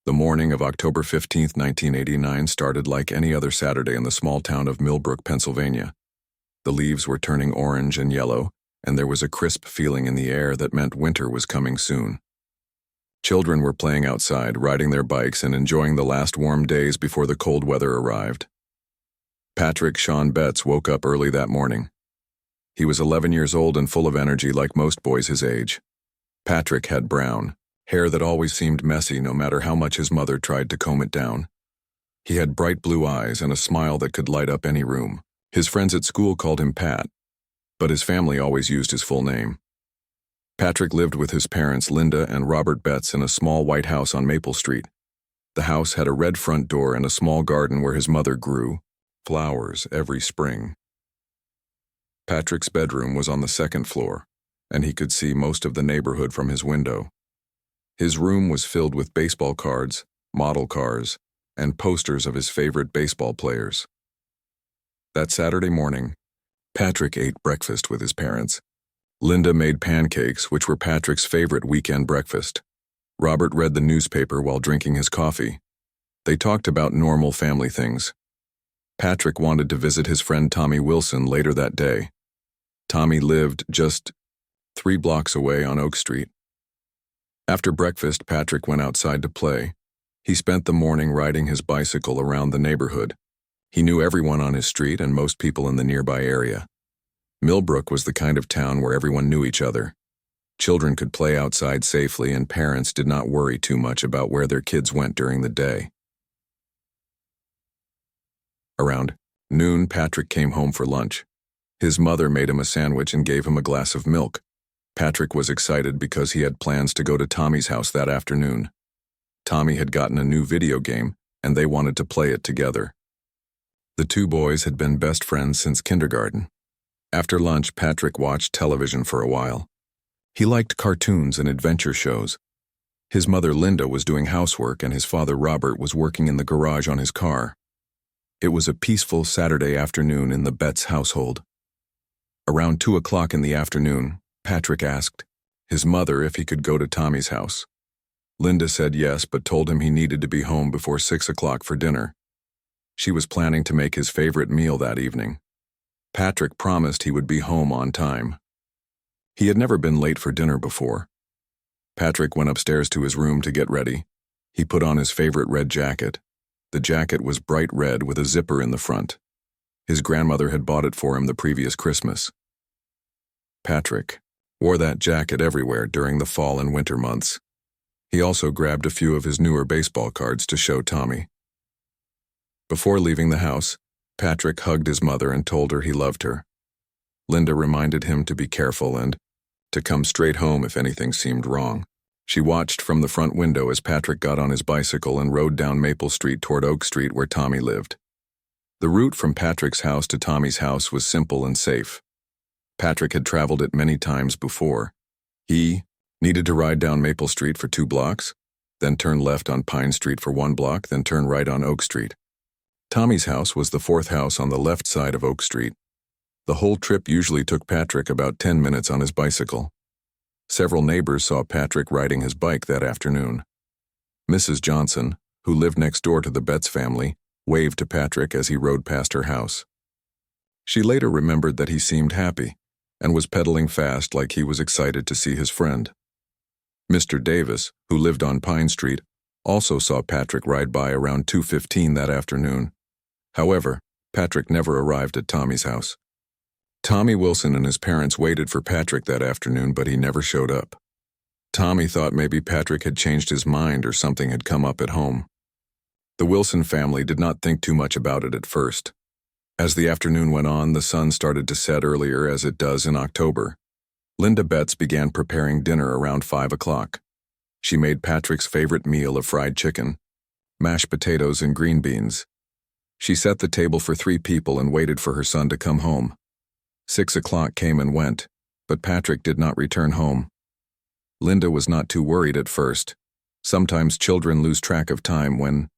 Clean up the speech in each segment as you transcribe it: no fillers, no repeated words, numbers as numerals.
The morning of October 15, 1989 started like any other Saturday in the small town of Millbrook, Pennsylvania. The leaves were turning orange and yellow, and there was a crisp feeling in the air that meant winter was coming soon. Children were playing outside, riding their bikes and enjoying the last warm days before the cold weather arrived. Patrick Shawn Betz woke up early that morning. He was 11 years old and full of energy like most boys his age. Patrick had brown hair that always seemed messy no matter how much his mother tried to comb it down. He had bright blue eyes and a smile that could light up any room. His friends at school called him Pat, but his family always used his full name. Patrick lived with his parents, Linda and Robert Betz, in a small white house on Maple Street. The house had a red front door and a small garden where his mother grew flowers every spring. Patrick's bedroom was on the second floor, and he could see most of the neighborhood from his window. His room was filled with baseball cards, model cars, and posters of his favorite baseball players. That Saturday morning, Patrick ate breakfast with his parents. Linda made pancakes, which were Patrick's favorite weekend breakfast. Robert read the newspaper while drinking his coffee. They talked about normal family things. Patrick wanted to visit his friend Tommy Wilson later that day. Tommy lived just 3 blocks away on Oak Street. After breakfast, Patrick went outside to play. He spent the morning riding his bicycle around the neighborhood. He knew everyone on his street and most people in the nearby area. Millbrook was the kind of town where everyone knew each other. Children could play outside safely, and parents did not worry too much about where their kids went during the day. Around noon, Patrick came home for lunch. His mother made him a sandwich and gave him a glass of milk. Patrick was excited because he had plans to go to Tommy's house that afternoon. Tommy had gotten a new video game, and they wanted to play it together. The two boys had been best friends since kindergarten. After lunch, Patrick watched television for a while. He liked cartoons and adventure shows. His mother Linda was doing housework and his father Robert was working in the garage on his car. It was a peaceful Saturday afternoon in the Betz household. Around 2 o'clock in the afternoon, Patrick asked his mother if he could go to Tommy's house. Linda said yes, but told him he needed to be home before 6 o'clock for dinner. She was planning to make his favorite meal that evening. Patrick promised he would be home on time. He had never been late for dinner before. Patrick went upstairs to his room to get ready. He put on his favorite red jacket. The jacket was bright red with a zipper in the front. His grandmother had bought it for him the previous Christmas. Patrick wore that jacket everywhere during the fall and winter months. He also grabbed a few of his newer baseball cards to show Tommy. Before leaving the house, Patrick hugged his mother and told her he loved her. Linda reminded him to be careful and to come straight home if anything seemed wrong. She watched from the front window as Patrick got on his bicycle and rode down Maple Street toward Oak Street where Tommy lived. The route from Patrick's house to Tommy's house was simple and safe. Patrick had traveled it many times before. He needed to ride down Maple Street for 2 blocks, then turn left on Pine Street for 1 block, then turn right on Oak Street. Tommy's house was the 4th house on the left side of Oak Street. The whole trip usually took Patrick about 10 minutes on his bicycle. Several neighbors saw Patrick riding his bike that afternoon. Mrs. Johnson, who lived next door to the Betz family, waved to Patrick as he rode past her house. She later remembered that he seemed happy and was pedaling fast like he was excited to see his friend. Mr. Davis, who lived on Pine Street, also saw Patrick ride by around 2:15 that afternoon. However, Patrick never arrived at Tommy's house. Tommy Wilson and his parents waited for Patrick that afternoon, but he never showed up. Tommy thought maybe Patrick had changed his mind or something had come up at home. The Wilson family did not think too much about it at first. As the afternoon went on, the sun started to set earlier as it does in October. Linda Betz began preparing dinner around 5 o'clock. She made Patrick's favorite meal of fried chicken, mashed potatoes, and green beans. She set the table for 3 people and waited for her son to come home. 6 o'clock came and went, but Patrick did not return home. Linda was not too worried at first. Sometimes children lose track of time when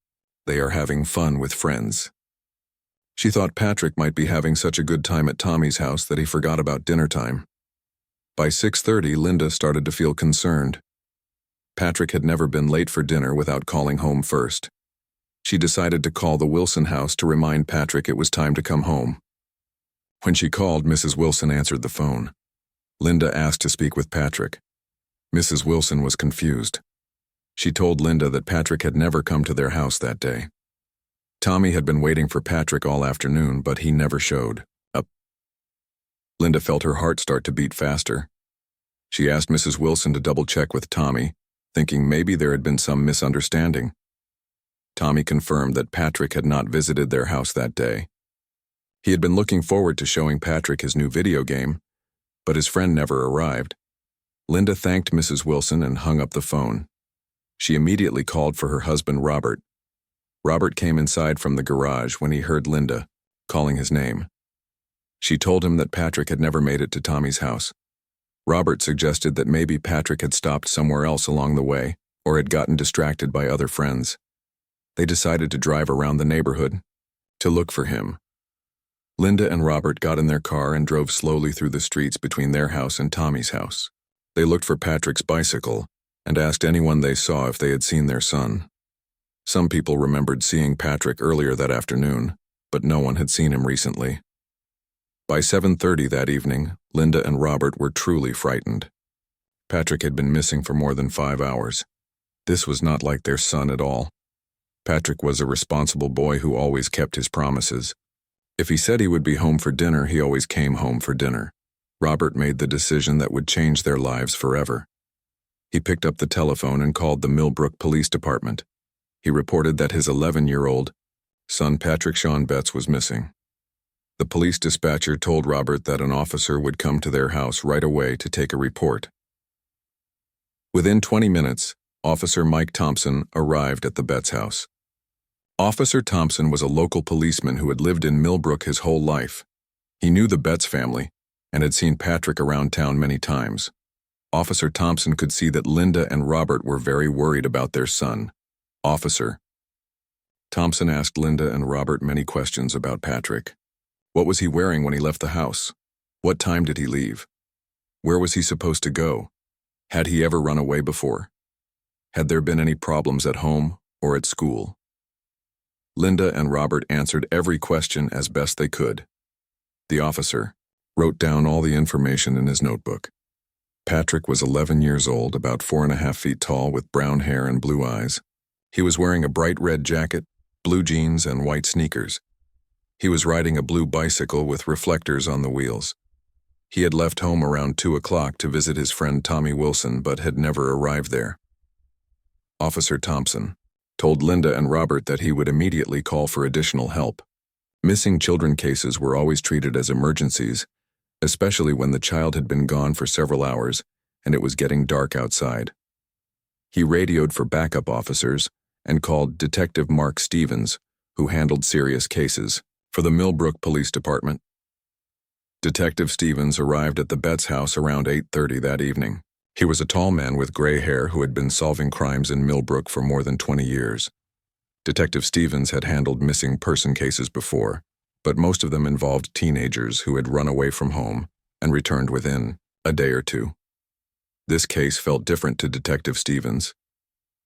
they are having fun with friends. She thought Patrick might be having such a good time at Tommy's house that he forgot about dinner time. By 6:30, Linda started to feel concerned. Patrick had never been late for dinner without calling home first. She decided to call the Wilson house to remind Patrick it was time to come home. When she called, Mrs. Wilson answered the phone. Linda asked to speak with Patrick. Mrs. Wilson was confused. She told Linda that Patrick had never come to their house that day. Tommy had been waiting for Patrick all afternoon, but he never showed up. Linda felt her heart start to beat faster. She asked Mrs. Wilson to double-check with Tommy, thinking maybe there had been some misunderstanding. Tommy confirmed that Patrick had not visited their house that day. He had been looking forward to showing Patrick his new video game, but his friend never arrived. Linda thanked Mrs. Wilson and hung up the phone. She immediately called for her husband, Robert. Robert came inside from the garage when he heard Linda calling his name. She told him that Patrick had never made it to Tommy's house. Robert suggested that maybe Patrick had stopped somewhere else along the way or had gotten distracted by other friends. They decided to drive around the neighborhood to look for him. Linda and Robert got in their car and drove slowly through the streets between their house and Tommy's house. They looked for Patrick's bicycle and asked anyone they saw if they had seen their son. Some people remembered seeing Patrick earlier that afternoon, but no one had seen him recently. By 7:30 that evening, Linda and Robert were truly frightened. Patrick had been missing for more than 5 hours. This was not like their son at all. Patrick was a responsible boy who always kept his promises. If he said he would be home for dinner, he always came home for dinner. Robert made the decision that would change their lives forever. He picked up the telephone and called the Millbrook Police Department. He reported that his 11-year-old son Patrick Shawn Betz was missing. The police dispatcher told Robert that an officer would come to their house right away to take a report. Within 20 minutes, Officer Mike Thompson arrived at the Betz house. Officer Thompson was a local policeman who had lived in Millbrook his whole life. He knew the Betz family and had seen Patrick around town many times. Officer Thompson could see that Linda and Robert were very worried about their son. Officer Thompson asked Linda and Robert many questions about Patrick. What was he wearing when he left the house? What time did he leave? Where was he supposed to go? Had he ever run away before? Had there been any problems at home or at school? Linda and Robert answered every question as best they could. The officer wrote down all the information in his notebook. Patrick was 11 years old, about 4.5 feet tall, with brown hair and blue eyes. He was wearing a bright red jacket, blue jeans, and white sneakers. He was riding a blue bicycle with reflectors on the wheels. He had left home around 2 o'clock to visit his friend Tommy Wilson, but had never arrived there. Officer Thompson told Linda and Robert that he would immediately call for additional help. Missing children cases were always treated as emergencies, especially when the child had been gone for several hours and it was getting dark outside. He radioed for backup officers and called Detective Mark Stevens, who handled serious cases, for the Millbrook Police Department. Detective Stevens arrived at the Betz house around 8:30 that evening. He was a tall man with gray hair who had been solving crimes in Millbrook for more than 20 years. Detective Stevens had handled missing person cases before, but most of them involved teenagers who had run away from home and returned within a day or two. This case felt different to Detective Stevens.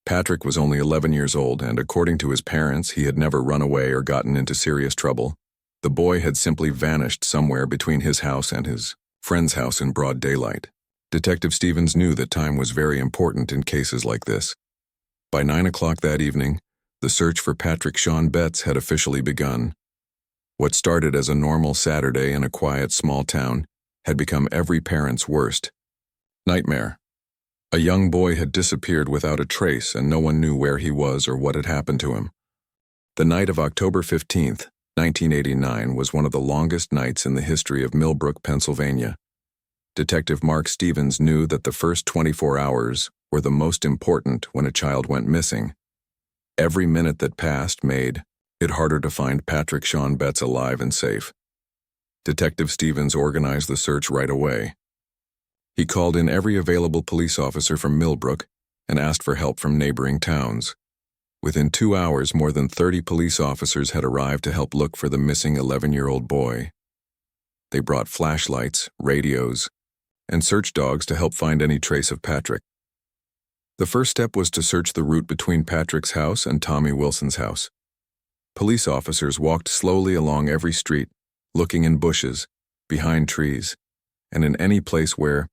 Patrick was only 11 years old, and according to his parents, he had never run away or gotten into serious trouble. The boy had simply vanished somewhere between his house and his friend's house in broad daylight. Detective Stevens knew that time was very important in cases like this. By 9 o'clock that evening, the search for Patrick Shawn Betz had officially begun. What started as a normal Saturday in a quiet small town had become every parent's worst nightmare. A young boy had disappeared without a trace, and no one knew where he was or what had happened to him. The night of October 15th, 1989 was one of the longest nights in the history of Millbrook, Pennsylvania. Detective Mark Stevens knew that the first 24 hours were the most important when a child went missing. Every minute that passed made it harder to find Patrick Shawn Betz alive and safe. Detective Stevens organized the search right away. He called in every available police officer from Millbrook and asked for help from neighboring towns. Within 2 hours, more than 30 police officers had arrived to help look for the missing 11-year-old boy. They brought flashlights, radios, and search dogs to help find any trace of Patrick. The first step was to search the route between Patrick's house and Tommy Wilson's house. Police officers walked slowly along every street, looking in bushes, behind trees, and in any place where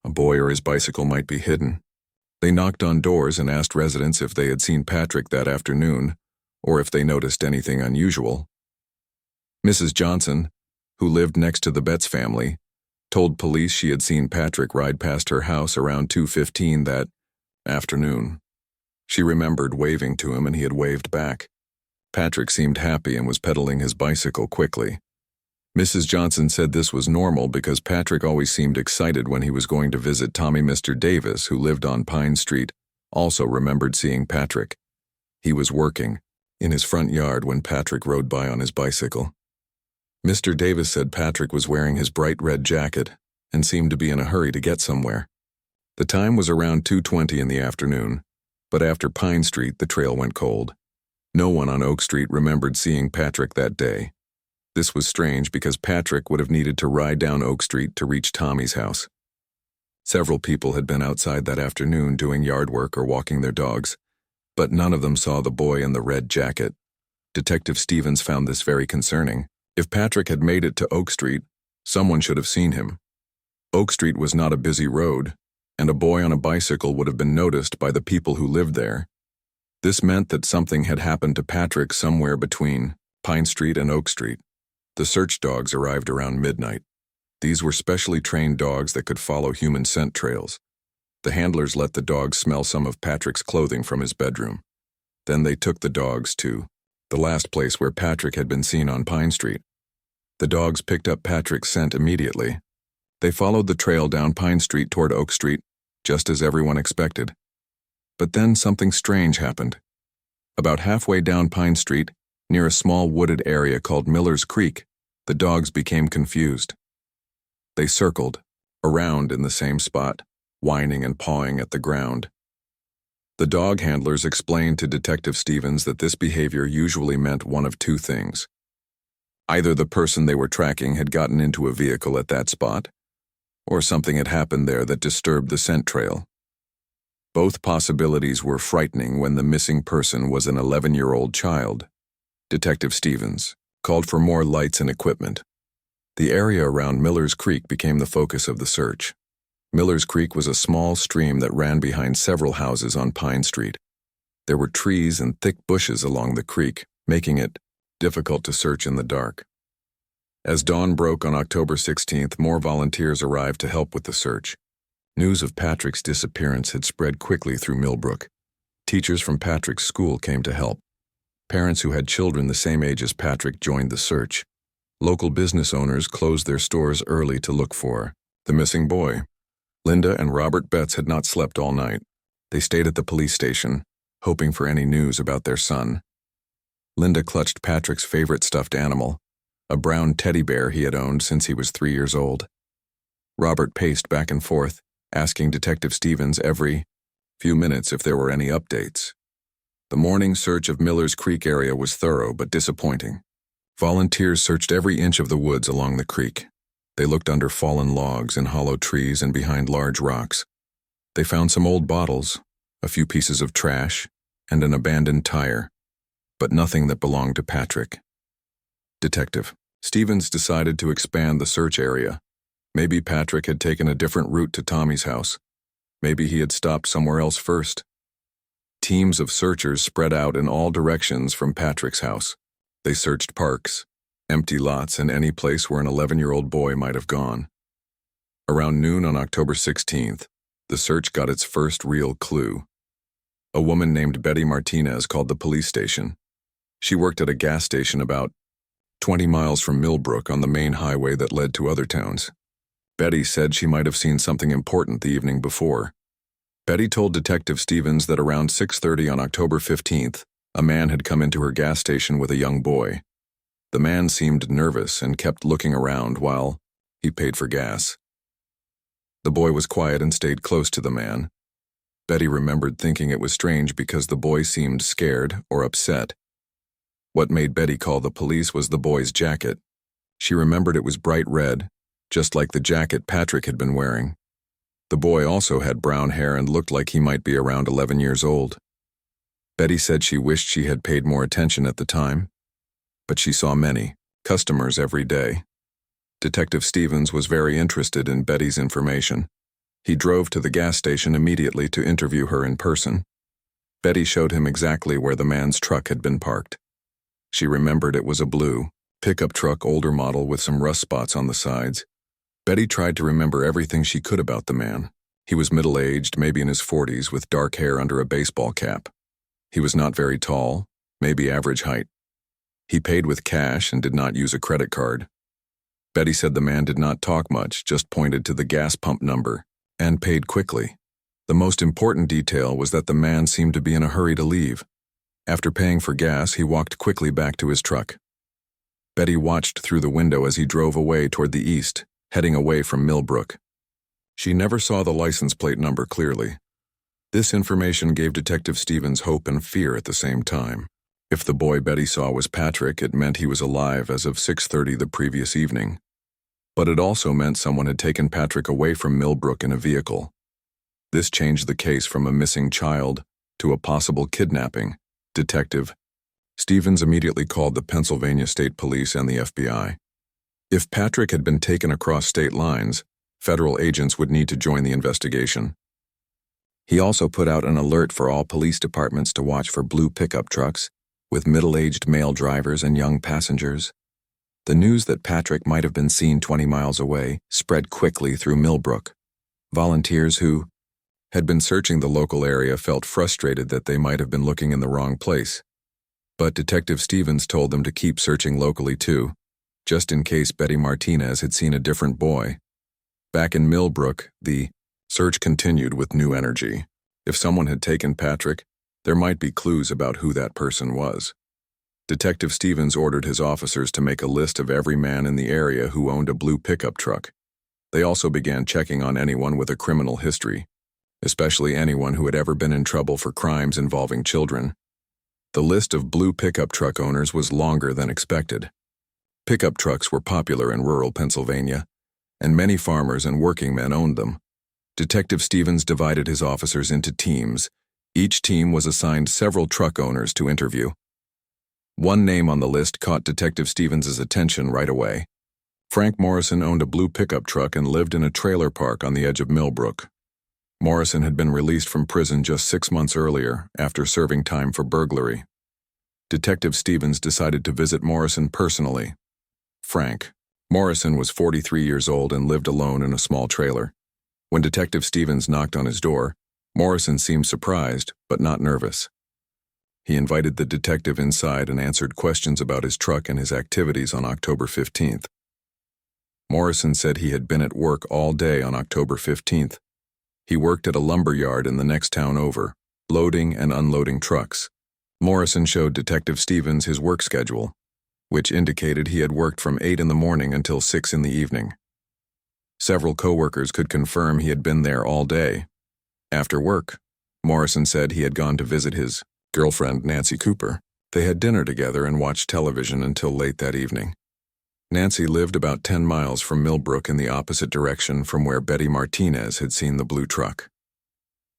a boy or his bicycle might be hidden. They knocked on doors and asked residents if they had seen Patrick that afternoon, or if they noticed anything unusual. Mrs. Johnson, who lived next to the Betz family, told police she had seen Patrick ride past her house around 2:15 that afternoon. She remembered waving to him and he had waved back. Patrick seemed happy and was pedaling his bicycle quickly. Mrs. Johnson said this was normal because Patrick always seemed excited when he was going to visit Tommy. Mr. Davis, who lived on Pine Street, also remembered seeing Patrick. He was working in his front yard when Patrick rode by on his bicycle. Mr. Davis said Patrick was wearing his bright red jacket and seemed to be in a hurry to get somewhere. The time was around 2:20 in the afternoon, but after Pine Street the trail went cold. No one on Oak Street remembered seeing Patrick that day. This was strange because Patrick would have needed to ride down Oak Street to reach Tommy's house. Several people had been outside that afternoon doing yard work or walking their dogs, but none of them saw the boy in the red jacket. Detective Stevens found this very concerning. If Patrick had made it to Oak Street, someone should have seen him. Oak Street was not a busy road, and a boy on a bicycle would have been noticed by the people who lived there. This meant that something had happened to Patrick somewhere between Pine Street and Oak Street. The search dogs arrived around midnight. These were specially trained dogs that could follow human scent trails. The handlers let the dogs smell some of Patrick's clothing from his bedroom. Then they took the dogs to the last place where Patrick had been seen on Pine Street. The dogs picked up Patrick's scent immediately. They followed the trail down Pine Street toward Oak Street, just as everyone expected. But then something strange happened. About halfway down Pine Street, near a small wooded area called Miller's Creek, the dogs became confused. They circled around in the same spot, whining and pawing at the ground. The dog handlers explained to Detective Stevens that this behavior usually meant one of two things. Either the person they were tracking had gotten into a vehicle at that spot, or something had happened there that disturbed the scent trail. Both possibilities were frightening when the missing person was an 11-year-old child. Detective Stevens called for more lights and equipment. The area around Miller's Creek became the focus of the search. Miller's Creek was a small stream that ran behind several houses on Pine Street. There were trees and thick bushes along the creek, making it difficult to search in the dark. As dawn broke on October 16th, more volunteers arrived to help with the search. News of Patrick's disappearance had spread quickly through Millbrook. Teachers from Patrick's school came to help. Parents who had children the same age as Patrick joined the search. Local business owners closed their stores early to look for the missing boy. Linda and Robert Betz had not slept all night. They stayed at the police station, hoping for any news about their son. Linda clutched Patrick's favorite stuffed animal, a brown teddy bear he had owned since he was 3 years old. Robert paced back and forth, asking Detective Stevens every few minutes if there were any updates. The morning search of Miller's Creek area was thorough but disappointing. Volunteers searched every inch of the woods along the creek. They looked under fallen logs and hollow trees and behind large rocks. They found some old bottles, a few pieces of trash, and an abandoned tire, but nothing that belonged to Patrick. Detective Stevens decided to expand the search area. Maybe Patrick had taken a different route to Tommy's house. Maybe he had stopped somewhere else first. Teams of searchers spread out in all directions from Patrick's house. They searched parks, empty lots, and any place where an 11-year-old boy might have gone. Around noon on October 16th, the search got its first real clue. A woman named Betty Martinez called the police station. She worked at a gas station about 20 miles from Millbrook on the main highway that led to other towns. Betty said she might have seen something important the evening before. Betty told Detective Stevens that around 6:30 on October 15th, a man had come into her gas station with a young boy. The man seemed nervous and kept looking around while he paid for gas. The boy was quiet and stayed close to the man. Betty remembered thinking it was strange because the boy seemed scared or upset. What made Betty call the police was the boy's jacket. She remembered it was bright red, just like the jacket Patrick had been wearing. The boy also had brown hair and looked like he might be around 11 years old. Betty said she wished she had paid more attention at the time, but she saw many customers every day. Detective Stevens was very interested in Betty's information. He drove to the gas station immediately to interview her in person. Betty showed him exactly where the man's truck had been parked. She remembered it was a blue pickup truck, older model with some rust spots on the sides. Betty tried to remember everything she could about the man. He was middle-aged, maybe in his 40s, with dark hair under a baseball cap. He was not very tall, maybe average height. He paid with cash and did not use a credit card. Betty said the man did not talk much, just pointed to the gas pump number, and paid quickly. The most important detail was that the man seemed to be in a hurry to leave. After paying for gas, he walked quickly back to his truck. Betty watched through the window as he drove away toward the east, heading away from Millbrook. She never saw the license plate number clearly. This information gave Detective Stevens hope and fear at the same time. If the boy Betty saw was Patrick, it meant he was alive as of 6:30 the previous evening. But it also meant someone had taken Patrick away from Millbrook in a vehicle. This changed the case from a missing child to a possible kidnapping. Detective Stevens immediately called the Pennsylvania State Police and the FBI. If Patrick had been taken across state lines, federal agents would need to join the investigation. He also put out an alert for all police departments to watch for blue pickup trucks with middle-aged male drivers and young passengers. The news that Patrick might have been seen 20 miles away spread quickly through Millbrook. Volunteers who had been searching the local area felt frustrated that they might have been looking in the wrong place. But Detective Stevens told them to keep searching locally too, just in case Betty Martinez had seen a different boy. Back in Millbrook, the search continued with new energy. If someone had taken Patrick, there might be clues about who that person was. Detective Stevens ordered his officers to make a list of every man in the area who owned a blue pickup truck. They also began checking on anyone with a criminal history, especially anyone who had ever been in trouble for crimes involving children. The list of blue pickup truck owners was longer than expected. Pickup trucks were popular in rural Pennsylvania, and many farmers and working men owned them. Detective Stevens divided his officers into teams. Each team was assigned several truck owners to interview. One name on the list caught Detective Stevens' attention right away. Frank Morrison owned a blue pickup truck and lived in a trailer park on the edge of Millbrook. Morrison had been released from prison just 6 months earlier after serving time for burglary. Detective Stevens decided to visit Morrison personally. Frank Morrison was 43 years old and lived alone in a small trailer. When Detective Stevens knocked on his door, Morrison seemed surprised, but not nervous. He invited the detective inside and answered questions about his truck and his activities on October 15th. Morrison said he had been at work all day on October 15th. He worked at a lumber yard in the next town over, loading and unloading trucks. Morrison showed Detective Stevens his work schedule, which indicated he had worked from 8 in the morning until 6 in the evening. Several coworkers could confirm he had been there all day. After work, Morrison said he had gone to visit his girlfriend, Nancy Cooper. They had dinner together and watched television until late that evening. Nancy lived about 10 miles from Millbrook in the opposite direction from where Betty Martinez had seen the blue truck.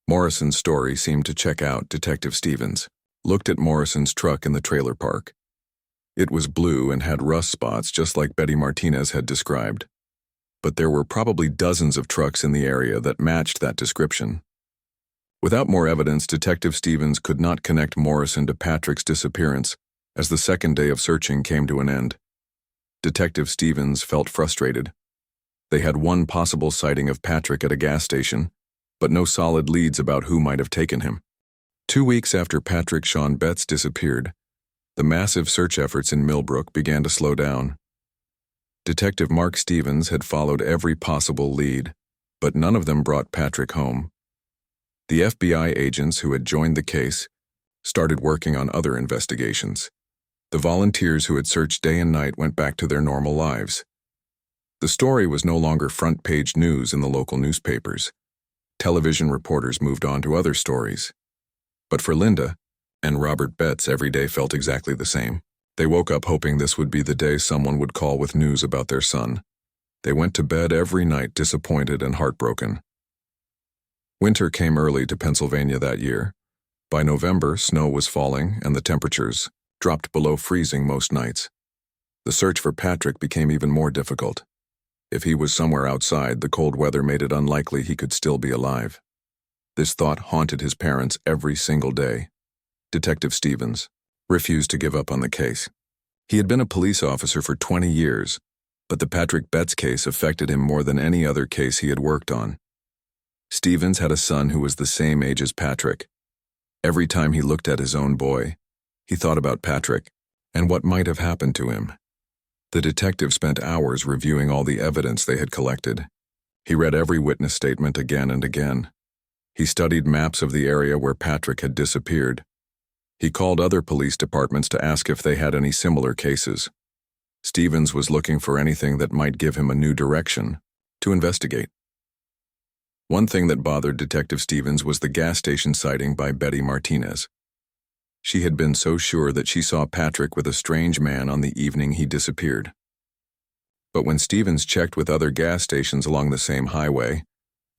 Morrison's story seemed to check out. Detective Stevens looked at Morrison's truck in the trailer park. It was blue and had rust spots just like Betty Martinez had described. But there were probably dozens of trucks in the area that matched that description. Without more evidence, Detective Stevens could not connect Morrison to Patrick's disappearance as the second day of searching came to an end. Detective Stevens felt frustrated. They had one possible sighting of Patrick at a gas station, but no solid leads about who might have taken him. 2 weeks after Shawn Betz disappeared, the massive search efforts in Millbrook began to slow down. Detective Mark Stevens had followed every possible lead, but none of them brought Patrick home. The FBI agents who had joined the case started working on other investigations. The volunteers who had searched day and night went back to their normal lives. The story was no longer front-page news in the local newspapers. Television reporters moved on to other stories. But for Linda and Robert Betz, every day felt exactly the same. They woke up hoping this would be the day someone would call with news about their son. They went to bed every night disappointed and heartbroken. Winter came early to Pennsylvania that year. By November, snow was falling and the temperatures dropped below freezing most nights. The search for Patrick became even more difficult. If he was somewhere outside, the cold weather made it unlikely he could still be alive. This thought haunted his parents every single day. Detective Stevens refused to give up on the case. He had been a police officer for 20 years, but the Patrick Betz case affected him more than any other case he had worked on. Stevens had a son who was the same age as Patrick. Every time he looked at his own boy, he thought about Patrick and what might have happened to him. The detective spent hours reviewing all the evidence they had collected. He read every witness statement again and again. He studied maps of the area where Patrick had disappeared. He called other police departments to ask if they had any similar cases. Stevens was looking for anything that might give him a new direction to investigate. One thing that bothered Detective Stevens was the gas station sighting by Betty Martinez. She had been so sure that she saw Patrick with a strange man on the evening he disappeared. But when Stevens checked with other gas stations along the same highway,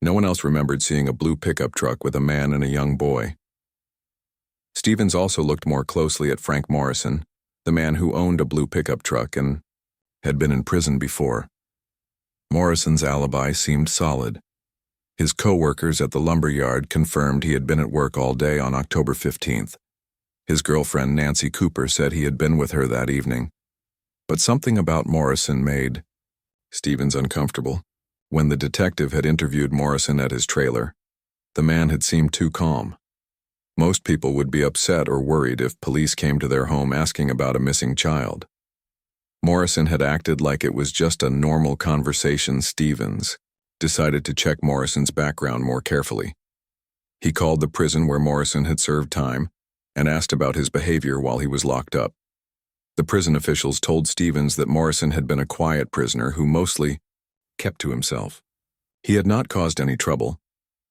no one else remembered seeing a blue pickup truck with a man and a young boy. Stevens also looked more closely at Frank Morrison, the man who owned a blue pickup truck and had been in prison before. Morrison's alibi seemed solid. His co-workers at the lumber yard confirmed he had been at work all day on October 15th. His girlfriend Nancy Cooper said he had been with her that evening. But something about Morrison made Stevens uncomfortable. When the detective had interviewed Morrison at his trailer, the man had seemed too calm. Most people would be upset or worried if police came to their home asking about a missing child. Morrison had acted like it was just a normal conversation. Stevens decided to check Morrison's background more carefully. He called the prison where Morrison had served time and asked about his behavior while he was locked up. The prison officials told Stevens that Morrison had been a quiet prisoner who mostly kept to himself. He had not caused any trouble,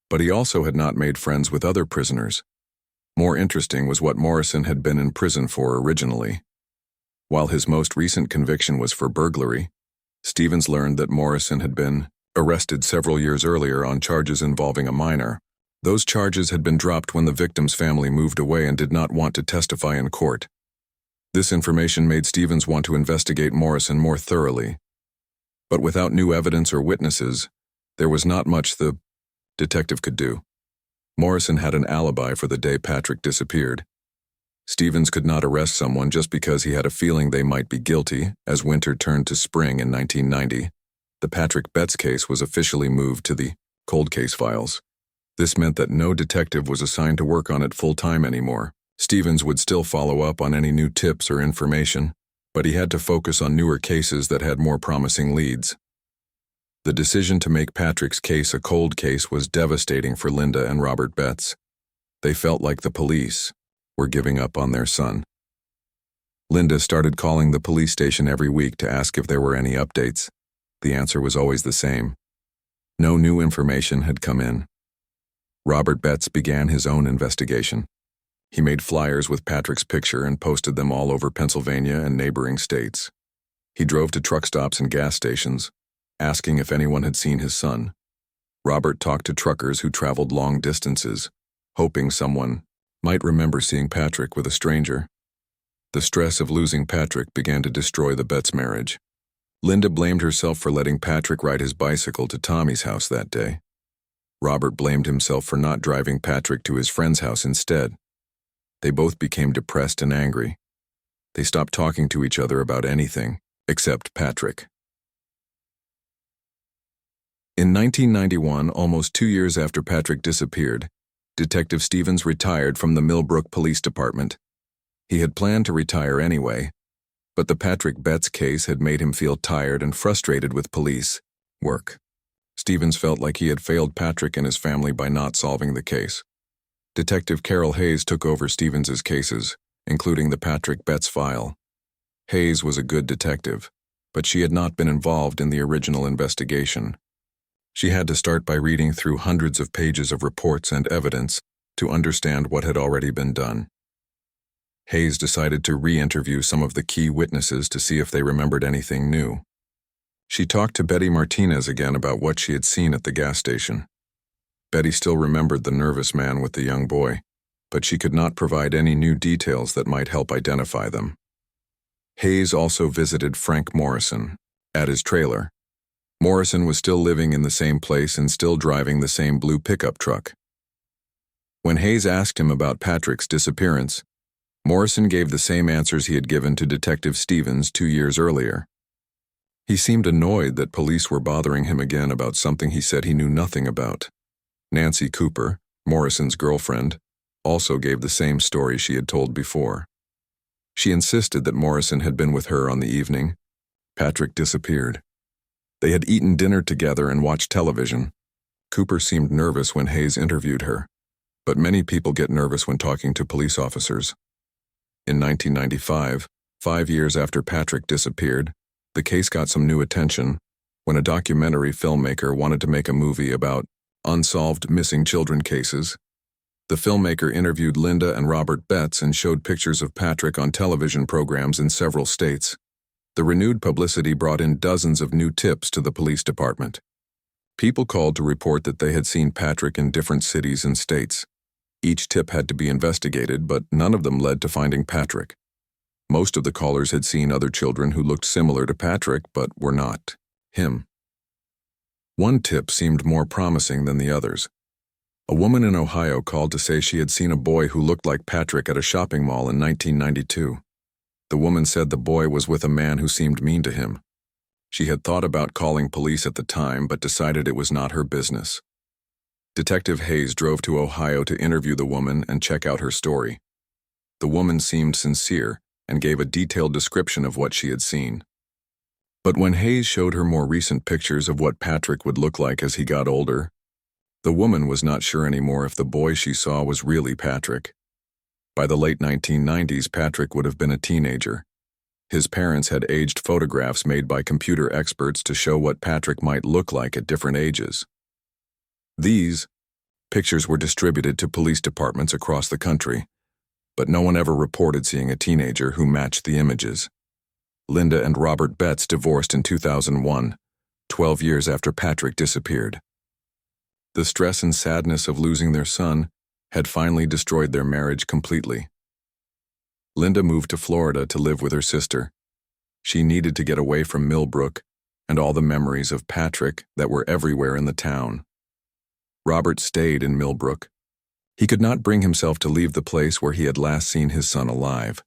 but he also had not made friends with other prisoners. More interesting was what Morrison had been in prison for originally. While his most recent conviction was for burglary, Stevens learned that Morrison had been arrested several years earlier on charges involving a minor. Those charges had been dropped when the victim's family moved away and did not want to testify in court. This information made Stevens want to investigate Morrison more thoroughly. But without new evidence or witnesses, there was not much the detective could do. Morrison had an alibi for the day Patrick disappeared. Stevens could not arrest someone just because he had a feeling they might be guilty. As winter turned to spring in 1990, the Patrick Betz case was officially moved to the cold case files. This meant that no detective was assigned to work on it full-time anymore. Stevens would still follow up on any new tips or information, but he had to focus on newer cases that had more promising leads. The decision to make Patrick's case a cold case was devastating for Linda and Robert Betz. They felt like the police were giving up on their son. Linda started calling the police station every week to ask if there were any updates. The answer was always the same. No new information had come in. Robert Betz began his own investigation. He made flyers with Patrick's picture and posted them all over Pennsylvania and neighboring states. He drove to truck stops and gas stations, asking if anyone had seen his son. Robert talked to truckers who traveled long distances, hoping someone might remember seeing Patrick with a stranger. The stress of losing Patrick began to destroy the Betz marriage. Linda blamed herself for letting Patrick ride his bicycle to Tommy's house that day. Robert blamed himself for not driving Patrick to his friend's house instead. They both became depressed and angry. They stopped talking to each other about anything except Patrick. In 1991, almost 2 years after Patrick disappeared, Detective Stevens retired from the Millbrook Police Department. He had planned to retire anyway, but the Patrick Betz case had made him feel tired and frustrated with police work. Stevens felt like he had failed Patrick and his family by not solving the case. Detective Carol Hayes took over Stevens's cases, including the Patrick Betz file. Hayes was a good detective, but she had not been involved in the original investigation. She had to start by reading through hundreds of pages of reports and evidence to understand what had already been done. Hayes decided to re-interview some of the key witnesses to see if they remembered anything new. She talked to Betty Martinez again about what she had seen at the gas station. Betty still remembered the nervous man with the young boy, but she could not provide any new details that might help identify them. Hayes also visited Frank Morrison at his trailer. Morrison was still living in the same place and still driving the same blue pickup truck. When Hayes asked him about Patrick's disappearance, Morrison gave the same answers he had given to Detective Stevens 2 years earlier. He seemed annoyed that police were bothering him again about something he said he knew nothing about. Nancy Cooper, Morrison's girlfriend, also gave the same story she had told before. She insisted that Morrison had been with her on the evening Patrick disappeared. They had eaten dinner together and watched television. Cooper seemed nervous when Hayes interviewed her, but many people get nervous when talking to police officers. In 1995, 5 years after Patrick disappeared, the case got some new attention when a documentary filmmaker wanted to make a movie about unsolved missing children cases. The filmmaker interviewed Linda and Robert Betz and showed pictures of Patrick on television programs in several states. The renewed publicity brought in dozens of new tips to the police department. People called to report that they had seen Patrick in different cities and states. Each tip had to be investigated, but none of them led to finding Patrick. Most of the callers had seen other children who looked similar to Patrick, but were not him. One tip seemed more promising than the others. A woman in Ohio called to say she had seen a boy who looked like Patrick at a shopping mall in 1992. The woman said the boy was with a man who seemed mean to him. She had thought about calling police at the time, but decided it was not her business. Detective Hayes drove to Ohio to interview the woman and check out her story. The woman seemed sincere and gave a detailed description of what she had seen. But when Hayes showed her more recent pictures of what Patrick would look like as he got older, the woman was not sure anymore if the boy she saw was really Patrick. By the late 1990s, Patrick would have been a teenager. His parents had aged photographs made by computer experts to show what Patrick might look like at different ages. These pictures were distributed to police departments across the country, but no one ever reported seeing a teenager who matched the images. Linda and Robert Betz divorced in 2001, 12 years after Patrick disappeared. The stress and sadness of losing their son had finally destroyed their marriage completely. Linda moved to Florida to live with her sister. She needed to get away from Millbrook and all the memories of Patrick that were everywhere in the town. Robert stayed in Millbrook. He could not bring himself to leave the place where he had last seen his son alive.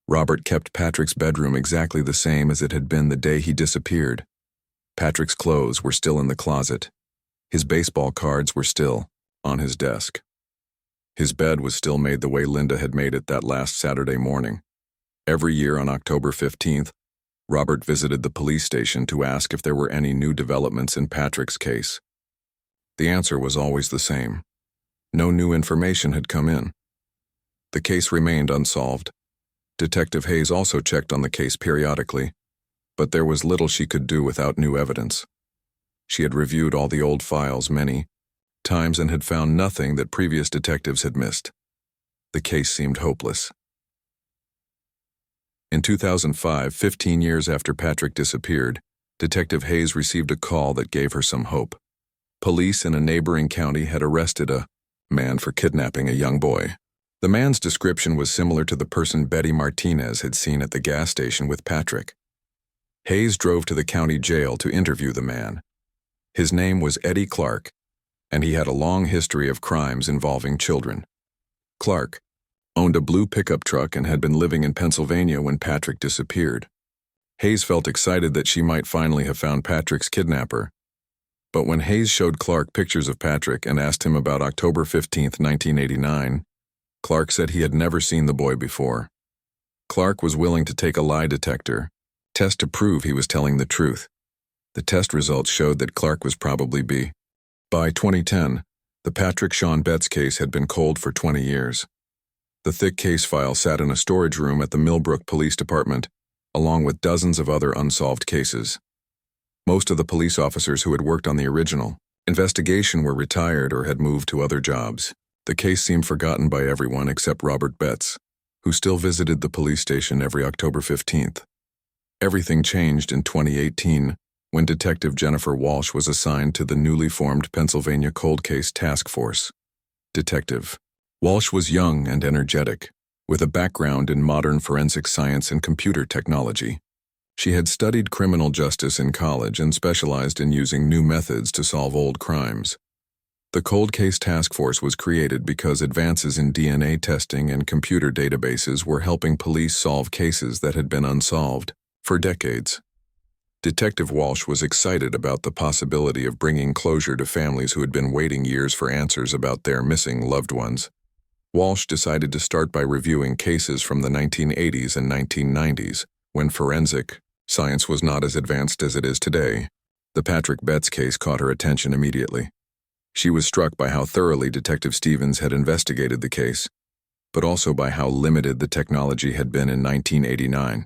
Robert kept Patrick's bedroom exactly the same as it had been the day he disappeared. Patrick's clothes were still in the closet. His baseball cards were still on his desk. His bed was still made the way Linda had made it that last Saturday morning. Every year on October 15th, Robert visited the police station to ask if there were any new developments in Patrick's case. The answer was always the same. No new information had come in. The case remained unsolved. Detective Hayes also checked on the case periodically, but there was little she could do without new evidence. She had reviewed all the old files many times and had found nothing that previous detectives had missed. The case seemed hopeless. In 2005, 15 years after Patrick disappeared, Detective Hayes received a call that gave her some hope. Police in a neighboring county had arrested a man for kidnapping a young boy. The man's description was similar to the person Betty Martinez had seen at the gas station with Patrick. Hayes drove to the county jail to interview the man. His name was Eddie Clark, and he had a long history of crimes involving children. Clark owned a blue pickup truck and had been living in Pennsylvania when Patrick disappeared. Hayes felt excited that she might finally have found Patrick's kidnapper. But when Hayes showed Clark pictures of Patrick and asked him about October 15, 1989, Clark said he had never seen the boy before. Clark was willing to take a lie detector test to prove he was telling the truth. The test results showed that Clark was probably B. By 2010, the Patrick Shawn Betz case had been cold for 20 years. The thick case file sat in a storage room at the Millbrook Police Department, along with dozens of other unsolved cases. Most of the police officers who had worked on the original investigation were retired or had moved to other jobs. The case seemed forgotten by everyone except Robert Betz, who still visited the police station every October 15th. Everything changed in 2018 when Detective Jennifer Walsh was assigned to the newly formed Pennsylvania Cold Case Task Force. Detective Walsh was young and energetic, with a background in modern forensic science and computer technology. She had studied criminal justice in college and specialized in using new methods to solve old crimes. The Cold Case Task Force was created because advances in DNA testing and computer databases were helping police solve cases that had been unsolved for decades. Detective Walsh was excited about the possibility of bringing closure to families who had been waiting years for answers about their missing loved ones. Walsh decided to start by reviewing cases from the 1980s and 1990s, when forensic science was not as advanced as it is today. The Patrick Betz case caught her attention immediately. She was struck by how thoroughly Detective Stevens had investigated the case, but also by how limited the technology had been in 1989.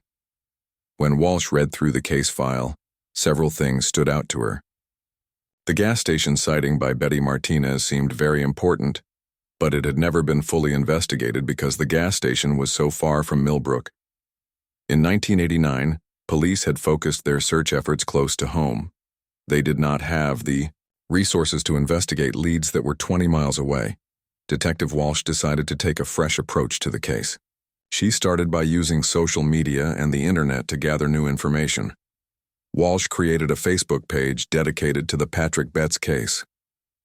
When Walsh read through the case file, several things stood out to her. The gas station sighting by Betty Martinez seemed very important, but it had never been fully investigated because the gas station was so far from Millbrook. In 1989, police had focused their search efforts close to home. They did not have the resources to investigate leads that were 20 miles away. Detective Walsh decided to take a fresh approach to the case. She started by using social media and the internet to gather new information. Walsh created a Facebook page dedicated to the Patrick Betz case.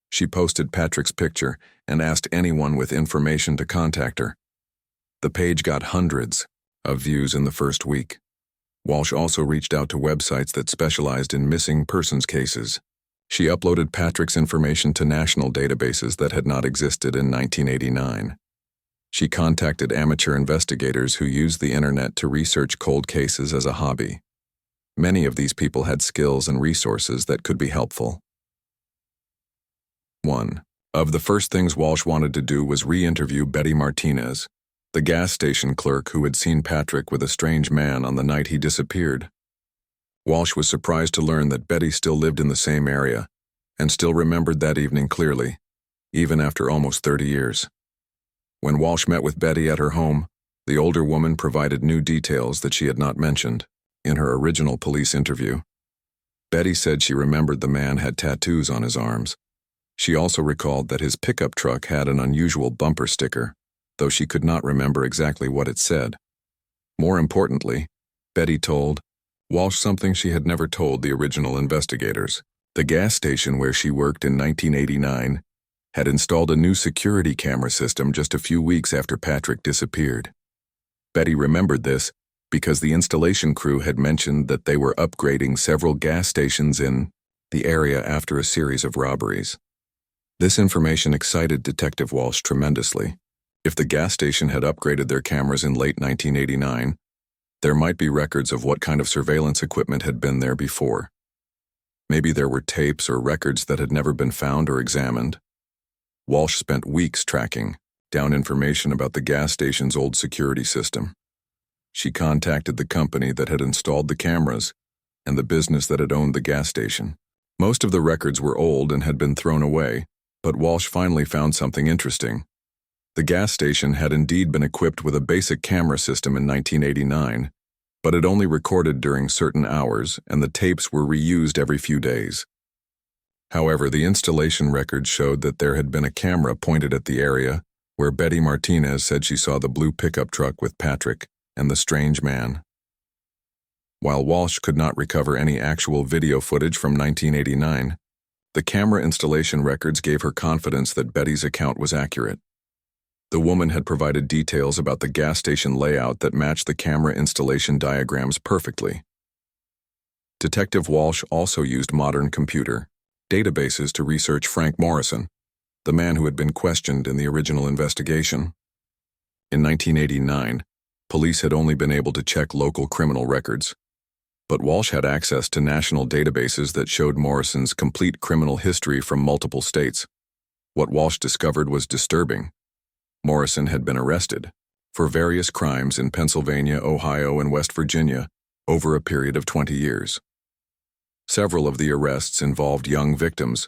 She posted Patrick's picture and asked anyone with information to contact her. The page got hundreds of views in the first week. Walsh also reached out to websites that specialized in missing persons cases. She uploaded Patrick's information to national databases that had not existed in 1989. She contacted amateur investigators who used the internet to research cold cases as a hobby. Many of these people had skills and resources that could be helpful. 1. Of the first things Walsh wanted to do was re-interview Betty Martinez, the gas station clerk who had seen Patrick with a strange man on the night he disappeared. Walsh was surprised to learn that Betty still lived in the same area and still remembered that evening clearly, even after almost 30 years. When Walsh met with Betty at her home, the older woman provided new details that she had not mentioned in her original police interview. Betty said she remembered the man had tattoos on his arms. She also recalled that his pickup truck had an unusual bumper sticker, though she could not remember exactly what it said. More importantly, Betty told Walsh something she had never told the original investigators. The gas station where she worked in 1989 had installed a new security camera system just a few weeks after Patrick disappeared. Betty remembered this because the installation crew had mentioned that they were upgrading several gas stations in the area after a series of robberies. This information excited Detective Walsh tremendously. If the gas station had upgraded their cameras in late 1989, there might be records of what kind of surveillance equipment had been there before. Maybe there were tapes or records that had never been found or examined. Walsh spent weeks tracking down information about the gas station's old security system. She contacted the company that had installed the cameras and the business that had owned the gas station. Most of the records were old and had been thrown away, but Walsh finally found something interesting. The gas station had indeed been equipped with a basic camera system in 1989, but it only recorded during certain hours, and the tapes were reused every few days. However, the installation records showed that there had been a camera pointed at the area where Betty Martinez said she saw the blue pickup truck with Patrick and the strange man. While Walsh could not recover any actual video footage from 1989, the camera installation records gave her confidence that Betty's account was accurate. The woman had provided details about the gas station layout that matched the camera installation diagrams perfectly. Detective Walsh also used modern computer databases to research Frank Morrison, the man who had been questioned in the original investigation. In 1989, police had only been able to check local criminal records, but Walsh had access to national databases that showed Morrison's complete criminal history from multiple states. What Walsh discovered was disturbing. Morrison had been arrested for various crimes in Pennsylvania, Ohio, and West Virginia over a period of 20 years. Several of the arrests involved young victims,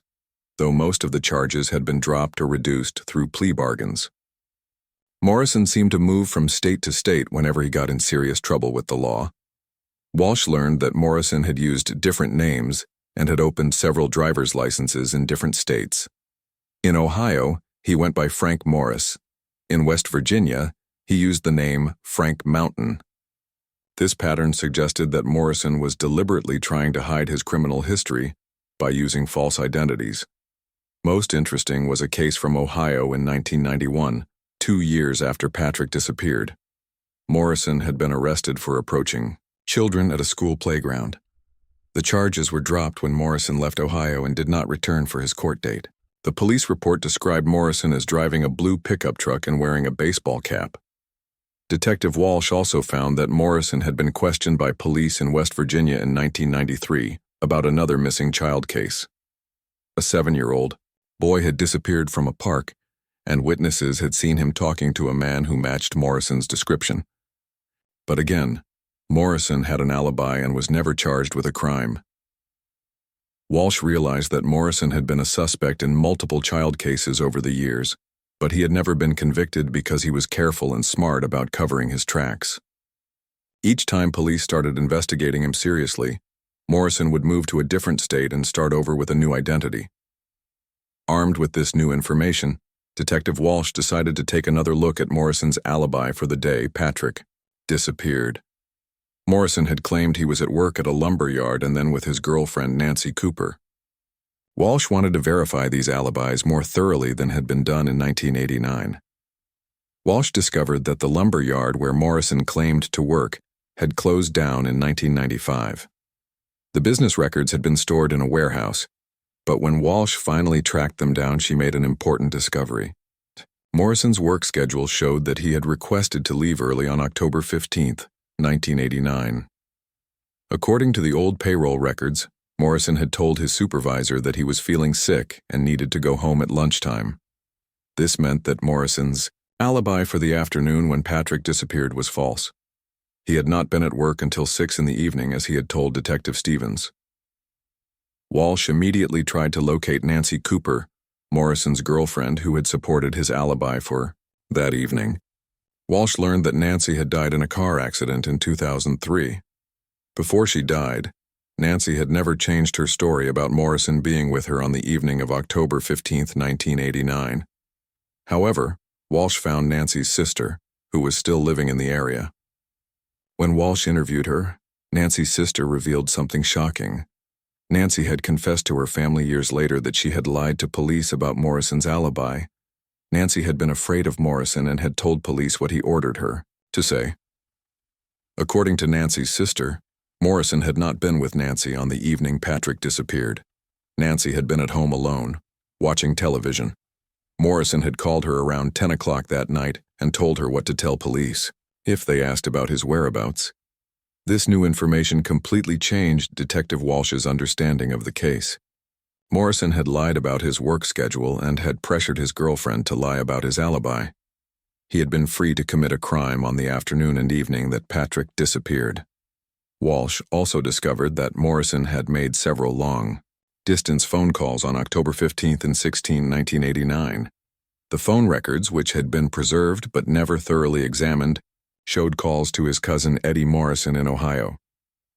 though most of the charges had been dropped or reduced through plea bargains. Morrison seemed to move from state to state whenever he got in serious trouble with the law. Walsh learned that Morrison had used different names and had opened several driver's licenses in different states. In Ohio, he went by Frank Morris. In West Virginia, he used the name Frank Mountain. This pattern suggested that Morrison was deliberately trying to hide his criminal history by using false identities. Most interesting was a case from Ohio in 1991, 2 years after Patrick disappeared. Morrison had been arrested for approaching children at a school playground. The charges were dropped when Morrison left Ohio and did not return for his court date. The police report described Morrison as driving a blue pickup truck and wearing a baseball cap. Detective Walsh also found that Morrison had been questioned by police in West Virginia in 1993 about another missing child case. A 7-year-old boy had disappeared from a park, and witnesses had seen him talking to a man who matched Morrison's description. But again, Morrison had an alibi and was never charged with a crime. Walsh realized that Morrison had been a suspect in multiple child cases over the years, but he had never been convicted because he was careful and smart about covering his tracks. Each time police started investigating him seriously, Morrison would move to a different state and start over with a new identity. Armed with this new information, Detective Walsh decided to take another look at Morrison's alibi for the day Patrick disappeared. Morrison had claimed he was at work at a lumber yard and then with his girlfriend Nancy Cooper. Walsh wanted to verify these alibis more thoroughly than had been done in 1989. Walsh discovered that the lumber yard where Morrison claimed to work had closed down in 1995. The business records had been stored in a warehouse, but when Walsh finally tracked them down, she made an important discovery. Morrison's work schedule showed that he had requested to leave early on October 15, 1989. According to the old payroll records, Morrison had told his supervisor that he was feeling sick and needed to go home at lunchtime. This meant that Morrison's alibi for the afternoon when Patrick disappeared was false. He had not been at work until 6 in the evening, as he had told Detective Stevens. Walsh immediately tried to locate Nancy Cooper, Morrison's girlfriend, who had supported his alibi for that evening. Walsh learned that Nancy had died in a car accident in 2003. Before she died, Nancy had never changed her story about Morrison being with her on the evening of October 15, 1989. However, Walsh found Nancy's sister, who was still living in the area. When Walsh interviewed her, Nancy's sister revealed something shocking. Nancy had confessed to her family years later that she had lied to police about Morrison's alibi. Nancy had been afraid of Morrison and had told police what he ordered her to say. According to Nancy's sister, Morrison had not been with Nancy on the evening Patrick disappeared. Nancy had been at home alone, watching television. Morrison had called her around 10 o'clock that night and told her what to tell police if they asked about his whereabouts. This new information completely changed Detective Walsh's understanding of the case. Morrison had lied about his work schedule and had pressured his girlfriend to lie about his alibi. He had been free to commit a crime on the afternoon and evening that Patrick disappeared. Walsh also discovered that Morrison had made several long-distance phone calls on October 15 and 16, 1989. The phone records, which had been preserved but never thoroughly examined, showed calls to his cousin Eddie Morrison in Ohio.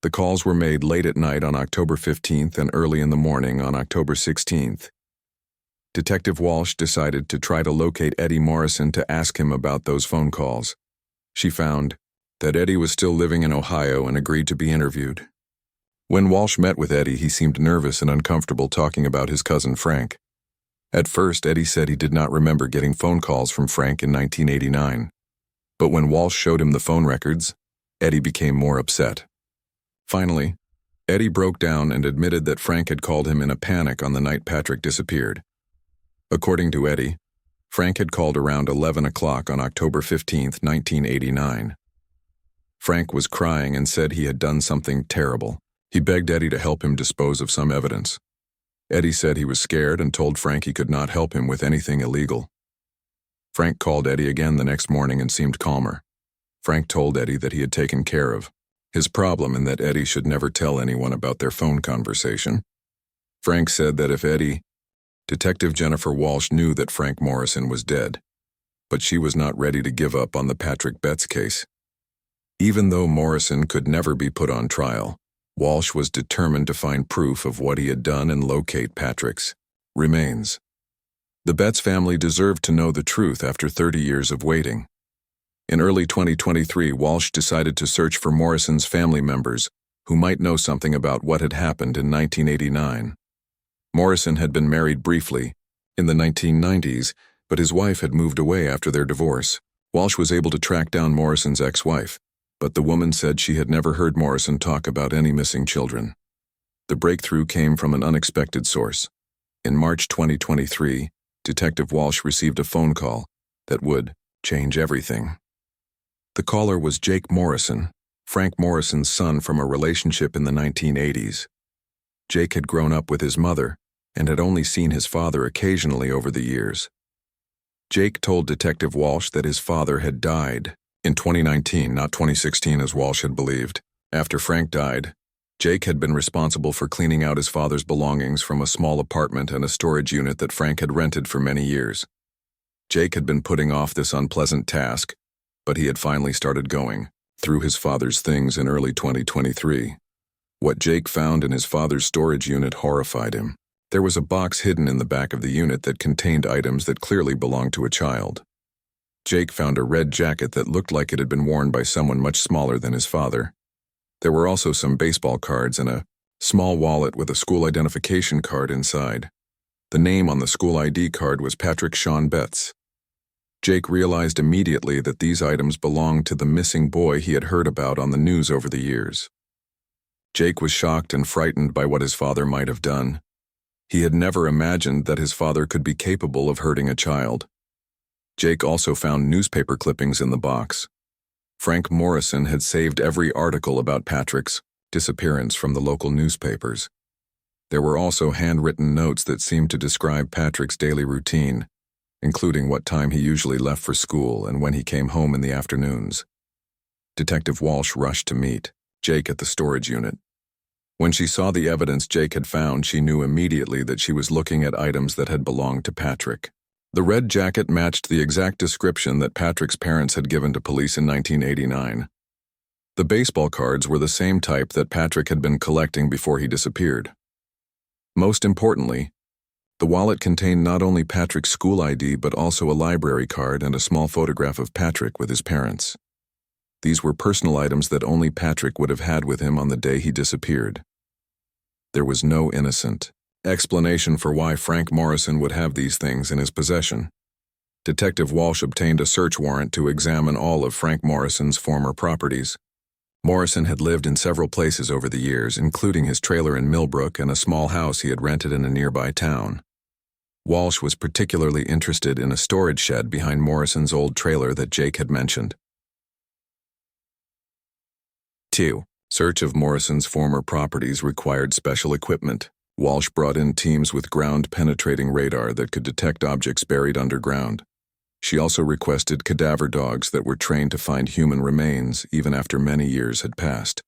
The calls were made late at night on October 15th and early in the morning on October 16th. Detective Walsh decided to try to locate Eddie Morrison to ask him about those phone calls. She found that Eddie was still living in Ohio and agreed to be interviewed. When Walsh met with Eddie, he seemed nervous and uncomfortable talking about his cousin Frank. At first, Eddie said he did not remember getting phone calls from Frank in 1989. But when Walsh showed him the phone records, Eddie became more upset. Finally, Eddie broke down and admitted that Frank had called him in a panic on the night Patrick disappeared. According to Eddie, Frank had called around 11 o'clock on October 15, 1989. Frank was crying and said he had done something terrible. He begged Eddie to help him dispose of some evidence. Eddie said he was scared and told Frank he could not help him with anything illegal. Frank called Eddie again the next morning and seemed calmer. Frank told Eddie that he had taken care of his problem and that Eddie should never tell anyone about their phone conversation. Frank said that if Detective Jennifer Walsh knew that Frank Morrison was dead, but she was not ready to give up on the Patrick Betz case. Even though Morrison could never be put on trial, Walsh was determined to find proof of what he had done and locate Patrick's remains. The Betz family deserved to know the truth after 30 years of waiting. In early 2023, Walsh decided to search for Morrison's family members who might know something about what had happened in 1989. Morrison had been married briefly in the 1990s, but his wife had moved away after their divorce. Walsh was able to track down Morrison's ex-wife, but the woman said she had never heard Morrison talk about any missing children. The breakthrough came from an unexpected source. In March 2023, Detective Walsh received a phone call that would change everything. The caller was Jake Morrison, Frank Morrison's son from a relationship in the 1980s. Jake had grown up with his mother and had only seen his father occasionally over the years. Jake told Detective Walsh that his father had died in 2019, not 2016 as Walsh had believed. After Frank died, Jake had been responsible for cleaning out his father's belongings from a small apartment and a storage unit that Frank had rented for many years. Jake had been putting off this unpleasant task, but he had finally started going through his father's things in early 2023. What Jake found in his father's storage unit horrified him. There was a box hidden in the back of the unit that contained items that clearly belonged to a child. Jake found a red jacket that looked like it had been worn by someone much smaller than his father. There were also some baseball cards and a small wallet with a school identification card inside. The name on the school ID card was Patrick Shawn Betz. Jake realized immediately that these items belonged to the missing boy he had heard about on the news over the years. Jake was shocked and frightened by what his father might have done. He had never imagined that his father could be capable of hurting a child. Jake also found newspaper clippings in the box. Frank Morrison had saved every article about Patrick's disappearance from the local newspapers. There were also handwritten notes that seemed to describe Patrick's daily routine, including what time he usually left for school and when he came home in the afternoons. Detective Walsh rushed to meet Jake at the storage unit. When she saw the evidence Jake had found, she knew immediately that she was looking at items that had belonged to Patrick. The red jacket matched the exact description that Patrick's parents had given to police in 1989. The baseball cards were the same type that Patrick had been collecting before he disappeared. Most importantly, the wallet contained not only Patrick's school ID but also a library card and a small photograph of Patrick with his parents. These were personal items that only Patrick would have had with him on the day he disappeared. There was no innocent explanation for why Frank Morrison would have these things in his possession. Detective Walsh obtained a search warrant to examine all of Frank Morrison's former properties. Morrison had lived in several places over the years, including his trailer in Millbrook and a small house he had rented in a nearby town. Walsh was particularly interested in a storage shed behind Morrison's old trailer that Jake had mentioned. 2. Search of Morrison's former properties required special equipment. Walsh brought in teams with ground-penetrating radar that could detect objects buried underground. She also requested cadaver dogs that were trained to find human remains even after many years had passed.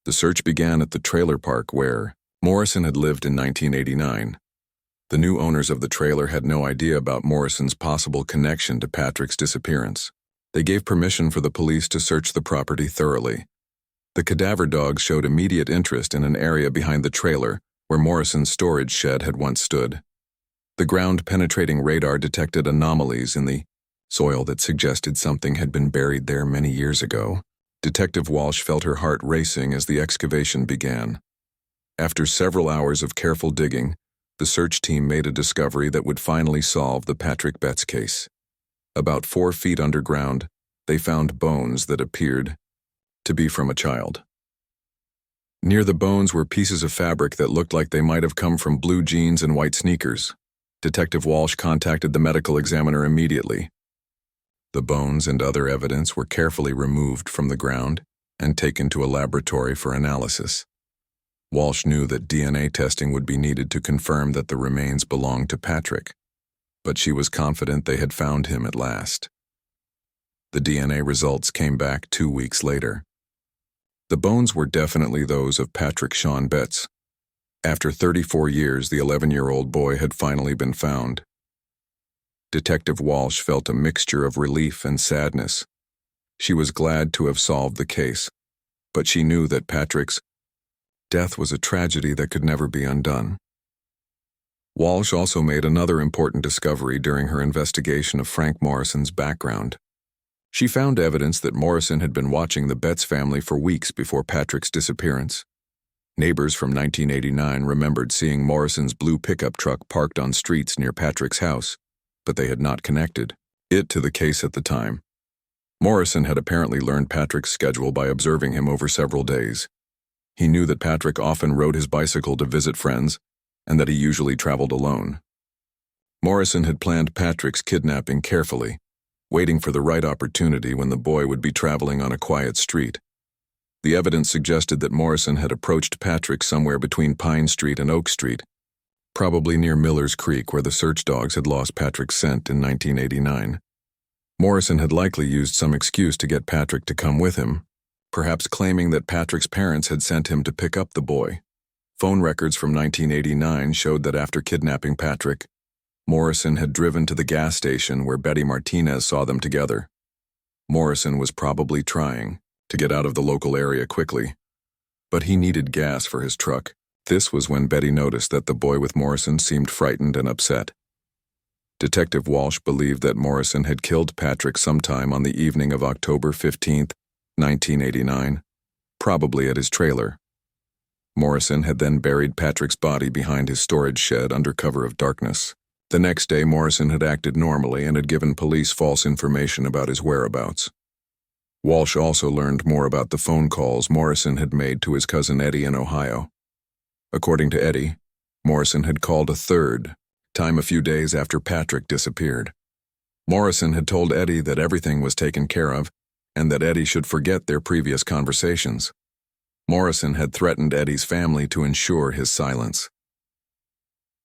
The search began at the trailer park where Morrison had lived in 1989. The new owners of the trailer had no idea about Morrison's possible connection to Patrick's disappearance. They gave permission for the police to search the property thoroughly. The cadaver dogs showed immediate interest in an area behind the trailer where Morrison's storage shed had once stood. The ground-penetrating radar detected anomalies in the soil that suggested something had been buried there many years ago. Detective Walsh felt her heart racing as the excavation began. After several hours of careful digging, the search team made a discovery that would finally solve the Patrick Betz case. About 4 feet underground, they found bones that appeared to be from a child. Near the bones were pieces of fabric that looked like they might have come from blue jeans and white sneakers. Detective Walsh contacted the medical examiner immediately. The bones and other evidence were carefully removed from the ground and taken to a laboratory for analysis. Walsh knew that DNA testing would be needed to confirm that the remains belonged to Patrick, but she was confident they had found him at last. The DNA results came back 2 weeks later. The bones were definitely those of Patrick Shawn Betz. After 34 years, the 11-year-old boy had finally been found. Detective Walsh felt a mixture of relief and sadness. She was glad to have solved the case, but she knew that Patrick's death was a tragedy that could never be undone. Walsh also made another important discovery during her investigation of Frank Morrison's background. She found evidence that Morrison had been watching the Betz family for weeks before Patrick's disappearance. Neighbors from 1989 remembered seeing Morrison's blue pickup truck parked on streets near Patrick's house, but they had not connected it to the case at the time. Morrison had apparently learned Patrick's schedule by observing him over several days. He knew that Patrick often rode his bicycle to visit friends, and that he usually traveled alone. Morrison had planned Patrick's kidnapping carefully, waiting for the right opportunity when the boy would be traveling on a quiet street. The evidence suggested that Morrison had approached Patrick somewhere between Pine Street and Oak Street, probably near Miller's Creek where the search dogs had lost Patrick's scent in 1989. Morrison had likely used some excuse to get Patrick to come with him, perhaps claiming that Patrick's parents had sent him to pick up the boy. Phone records from 1989 showed that after kidnapping Patrick, Morrison had driven to the gas station where Betty Martinez saw them together. Morrison was probably trying to get out of the local area quickly, but he needed gas for his truck. This was when Betty noticed that the boy with Morrison seemed frightened and upset. Detective Walsh believed that Morrison had killed Patrick sometime on the evening of October 15, 1989, probably at his trailer. Morrison had then buried Patrick's body behind his storage shed under cover of darkness. The next day, Morrison had acted normally and had given police false information about his whereabouts. Walsh also learned more about the phone calls Morrison had made to his cousin Eddie in Ohio. According to Eddie, Morrison had called a third time a few days after Patrick disappeared. Morrison had told Eddie that everything was taken care of and that Eddie should forget their previous conversations. Morrison had threatened Eddie's family to ensure his silence.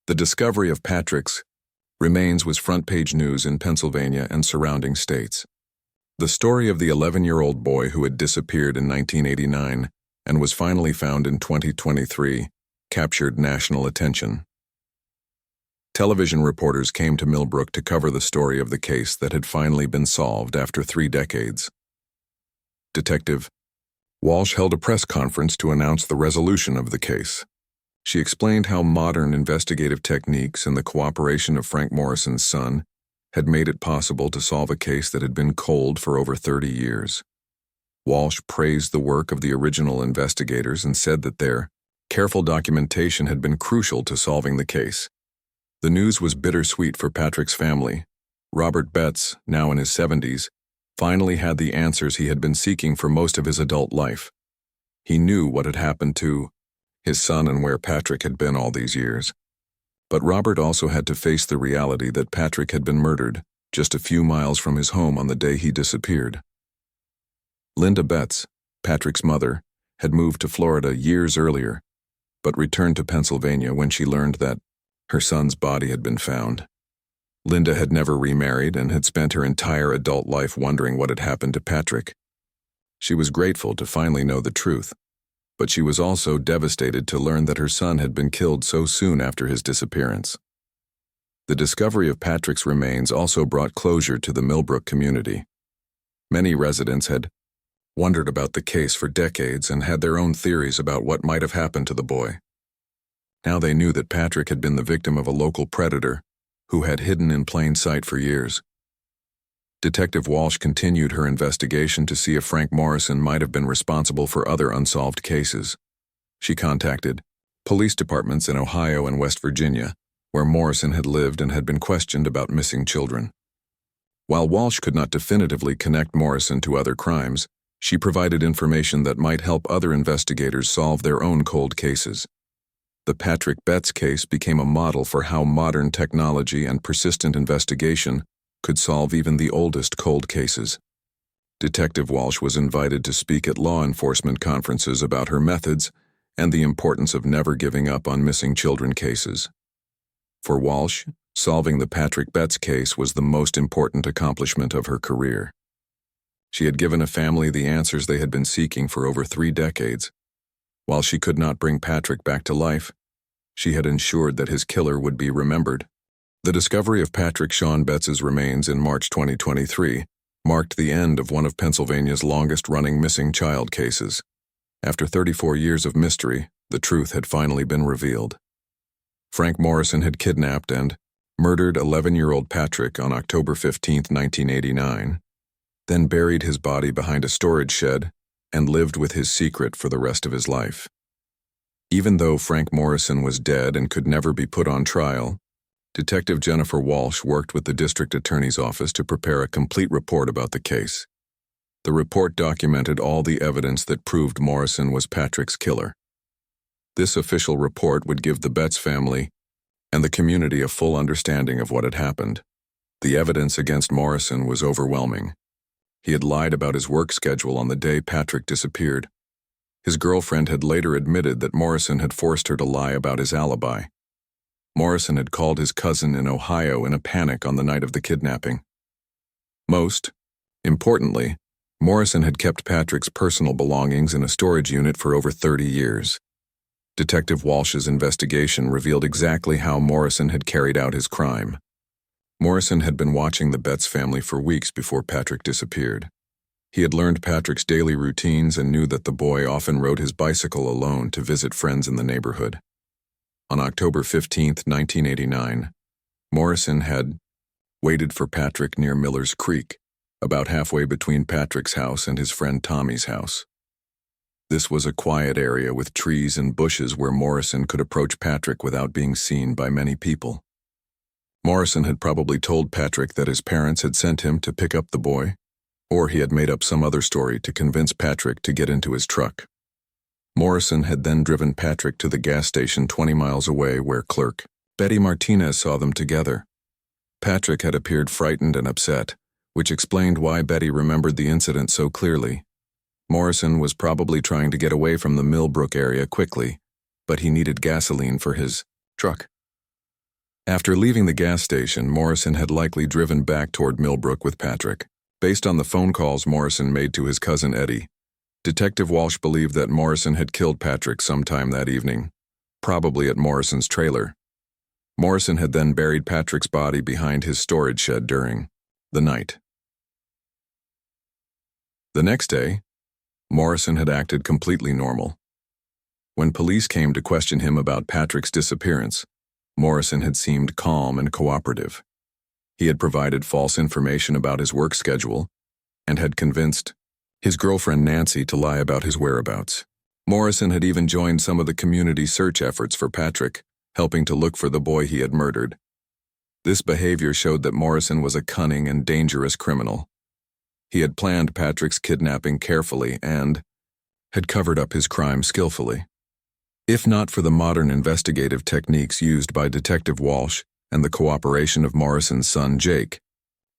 The discovery of Patrick's remains was front-page news in Pennsylvania and surrounding states. The story of the 11-year-old boy who had disappeared in 1989 and was finally found in 2023 captured national attention. Television reporters came to Millbrook to cover the story of the case that had finally been solved after 3 decades. Detective Walsh held a press conference to announce the resolution of the case. She explained how modern investigative techniques and the cooperation of Frank Morrison's son had made it possible to solve a case that had been cold for over 30 years. Walsh praised the work of the original investigators and said that their careful documentation had been crucial to solving the case. The news was bittersweet for Patrick's family. Robert Betz, now in his 70s, finally had the answers he had been seeking for most of his adult life. He knew what had happened to his son and where Patrick had been all these years. But Robert also had to face the reality that Patrick had been murdered just a few miles from his home on the day he disappeared. Linda Betz, Patrick's mother, had moved to Florida years earlier, but returned to Pennsylvania when she learned that her son's body had been found. Linda had never remarried and had spent her entire adult life wondering what had happened to Patrick. She was grateful to finally know the truth, but she was also devastated to learn that her son had been killed so soon after his disappearance. The discovery of Patrick's remains also brought closure to the Millbrook community. Many residents had wondered about the case for decades and had their own theories about what might have happened to the boy. Now they knew that Patrick had been the victim of a local predator who had hidden in plain sight for years. Detective Walsh continued her investigation to see if Frank Morrison might have been responsible for other unsolved cases. She contacted police departments in Ohio and West Virginia, where Morrison had lived and had been questioned about missing children. While Walsh could not definitively connect Morrison to other crimes, she provided information that might help other investigators solve their own cold cases. The Patrick Betz case became a model for how modern technology and persistent investigation could solve even the oldest cold cases. Detective Walsh was invited to speak at law enforcement conferences about her methods and the importance of never giving up on missing children cases. For Walsh, solving the Patrick Betz case was the most important accomplishment of her career. She had given a family the answers they had been seeking for over 3 decades. While she could not bring Patrick back to life, she had ensured that his killer would be remembered. The discovery of Patrick Shawn Betz's remains in March 2023 marked the end of one of Pennsylvania's longest-running missing child cases. After 34 years of mystery, the truth had finally been revealed. Frank Morrison had kidnapped and murdered 11-year-old Patrick on October 15, 1989, then buried his body behind a storage shed and lived with his secret for the rest of his life. Even though Frank Morrison was dead and could never be put on trial, Detective Jennifer Walsh worked with the district attorney's office to prepare a complete report about the case. The report documented all the evidence that proved Morrison was Patrick's killer. This official report would give the Betz family and the community a full understanding of what had happened. The evidence against Morrison was overwhelming. He had lied about his work schedule on the day Patrick disappeared. His girlfriend had later admitted that Morrison had forced her to lie about his alibi. Morrison had called his cousin in Ohio in a panic on the night of the kidnapping. Most importantly, Morrison had kept Patrick's personal belongings in a storage unit for over 30 years. Detective Walsh's investigation revealed exactly how Morrison had carried out his crime. Morrison had been watching the Betz family for weeks before Patrick disappeared. He had learned Patrick's daily routines and knew that the boy often rode his bicycle alone to visit friends in the neighborhood. On October 15, 1989, Morrison had waited for Patrick near Miller's Creek, about halfway between Patrick's house and his friend Tommy's house. This was a quiet area with trees and bushes where Morrison could approach Patrick without being seen by many people. Morrison had probably told Patrick that his parents had sent him to pick up the boy, or he had made up some other story to convince Patrick to get into his truck. Morrison had then driven Patrick to the gas station 20 miles away where clerk Betty Martinez saw them together. Patrick had appeared frightened and upset, which explained why Betty remembered the incident so clearly. Morrison was probably trying to get away from the Millbrook area quickly, but he needed gasoline for his truck. After leaving the gas station, Morrison had likely driven back toward Millbrook with Patrick. Based on the phone calls Morrison made to his cousin Eddie, Detective Walsh believed that Morrison had killed Patrick sometime that evening, probably at Morrison's trailer. Morrison had then buried Patrick's body behind his storage shed during the night. The next day, Morrison had acted completely normal. When police came to question him about Patrick's disappearance, Morrison had seemed calm and cooperative. He had provided false information about his work schedule and had convinced his girlfriend Nancy to lie about his whereabouts. Morrison had even joined some of the community search efforts for Patrick, helping to look for the boy he had murdered. This behavior showed that Morrison was a cunning and dangerous criminal. He had planned Patrick's kidnapping carefully and had covered up his crime skillfully. If not for the modern investigative techniques used by Detective Walsh and the cooperation of Morrison's son Jake,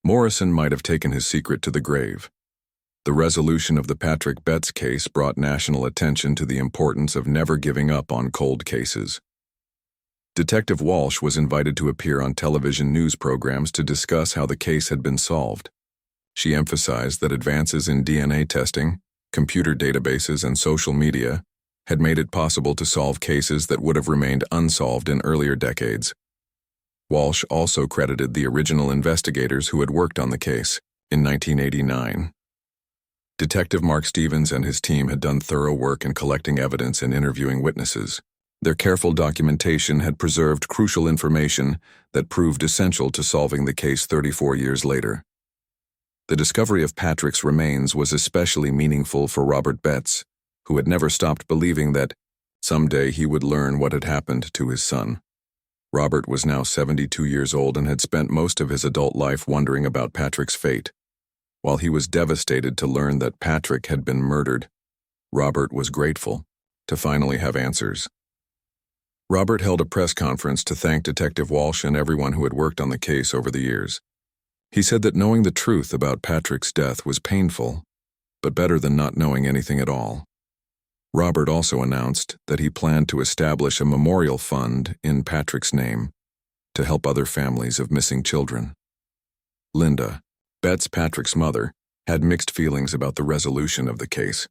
Morrison might have taken his secret to the grave. The resolution of the Patrick Betz case brought national attention to the importance of never giving up on cold cases. Detective Walsh was invited to appear on television news programs to discuss how the case had been solved. She emphasized that advances in DNA testing, computer databases, and social media had made it possible to solve cases that would have remained unsolved in earlier decades. Walsh also credited the original investigators who had worked on the case in 1989. Detective Mark Stevens and his team had done thorough work in collecting evidence and interviewing witnesses. Their careful documentation had preserved crucial information that proved essential to solving the case 34 years later. The discovery of Patrick's remains was especially meaningful for Robert Betz, who had never stopped believing that someday he would learn what had happened to his son. Robert was now 72 years old and had spent most of his adult life wondering about Patrick's fate. While he was devastated to learn that Patrick had been murdered, Robert was grateful to finally have answers. Robert held a press conference to thank Detective Walsh and everyone who had worked on the case over the years. He said that knowing the truth about Patrick's death was painful, but better than not knowing anything at all. Robert also announced that he planned to establish a memorial fund in Patrick's name to help other families of missing children. Linda, Betz, Patrick's mother, had mixed feelings about the resolution of the case.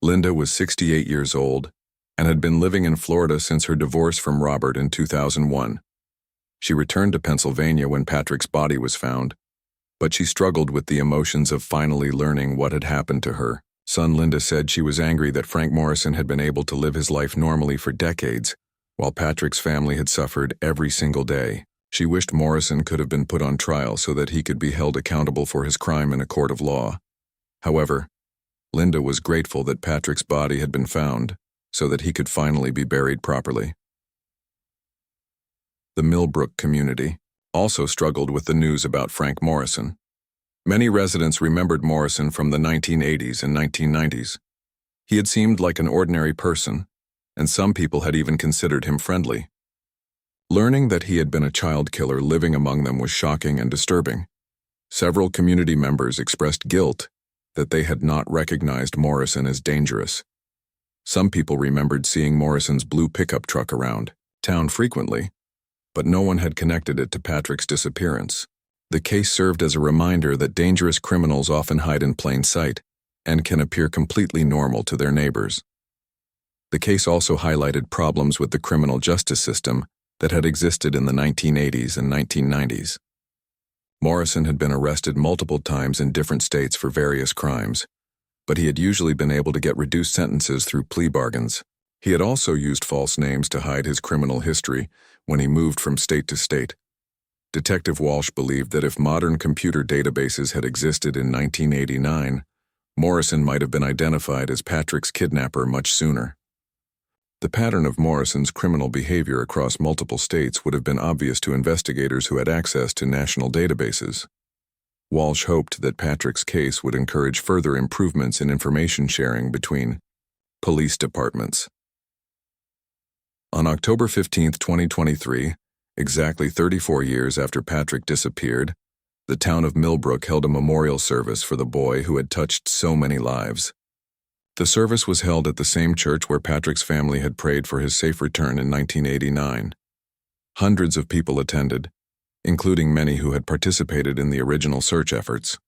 Linda was 68 years old and had been living in Florida since her divorce from Robert in 2001. She returned to Pennsylvania when Patrick's body was found, but she struggled with the emotions of finally learning what had happened to her. Son Linda said she was angry that Frank Morrison had been able to live his life normally for decades, while Patrick's family had suffered every single day. She wished Morrison could have been put on trial so that he could be held accountable for his crime in a court of law. However, Linda was grateful that Patrick's body had been found so that he could finally be buried properly. The Millbrook community also struggled with the news about Frank Morrison. Many residents remembered Morrison from the 1980s and 1990s. He had seemed like an ordinary person, and some people had even considered him friendly. Learning that he had been a child killer living among them was shocking and disturbing. Several community members expressed guilt that they had not recognized Morrison as dangerous. Some people remembered seeing Morrison's blue pickup truck around town frequently, but no one had connected it to Patrick's disappearance. The case served as a reminder that dangerous criminals often hide in plain sight and can appear completely normal to their neighbors. The case also highlighted problems with the criminal justice system that had existed in the 1980s and 1990s. Morrison had been arrested multiple times in different states for various crimes, but he had usually been able to get reduced sentences through plea bargains. He had also used false names to hide his criminal history when he moved from state to state. Detective Walsh believed that if modern computer databases had existed in 1989, Morrison might have been identified as Patrick's kidnapper much sooner. The pattern of Morrison's criminal behavior across multiple states would have been obvious to investigators who had access to national databases. Walsh hoped that Patrick's case would encourage further improvements in information sharing between police departments. On October 15, 2023, exactly 34 years after Patrick disappeared, the town of Millbrook held a memorial service for the boy who had touched so many lives. The service was held at the same church where Patrick's family had prayed for his safe return in 1989. Hundreds of people attended, including many who had participated in the original search efforts.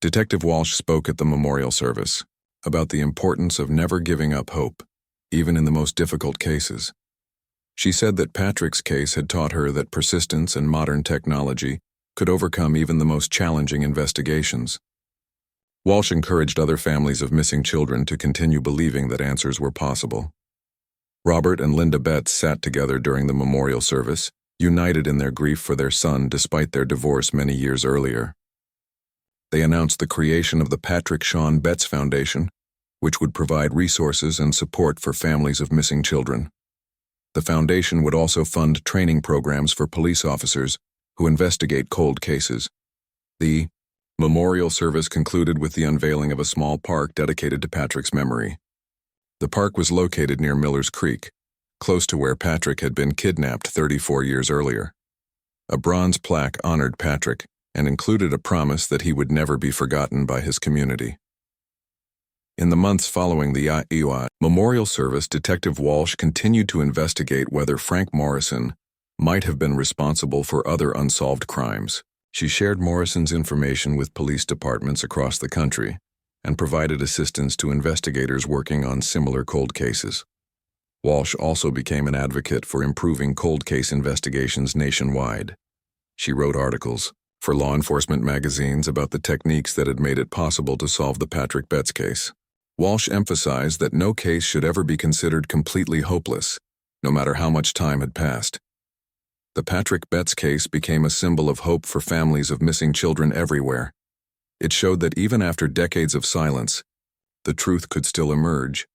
Detective Walsh spoke at the memorial service about the importance of never giving up hope, even in the most difficult cases. She said that Patrick's case had taught her that persistence and modern technology could overcome even the most challenging investigations. Walsh encouraged other families of missing children to continue believing that answers were possible. Robert and Linda Betz sat together during the memorial service, united in their grief for their son despite their divorce many years earlier. They announced the creation of the Shawn Betz Foundation, which would provide resources and support for families of missing children. The foundation would also fund training programs for police officers who investigate cold cases. The memorial service concluded with the unveiling of a small park dedicated to Patrick's memory. The park was located near Miller's Creek, close to where Patrick had been kidnapped 34 years earlier. A bronze plaque honored Patrick and included a promise that he would never be forgotten by his community. In the months following the IUI memorial service, Detective Walsh continued to investigate whether Frank Morrison might have been responsible for other unsolved crimes. She shared Morrison's information with police departments across the country and provided assistance to investigators working on similar cold cases. Walsh also became an advocate for improving cold case investigations nationwide. She wrote articles for law enforcement magazines about the techniques that had made it possible to solve the Patrick Betz case. Walsh emphasized that no case should ever be considered completely hopeless, no matter how much time had passed. The Patrick Betz case became a symbol of hope for families of missing children everywhere. It showed that even after decades of silence, the truth could still emerge.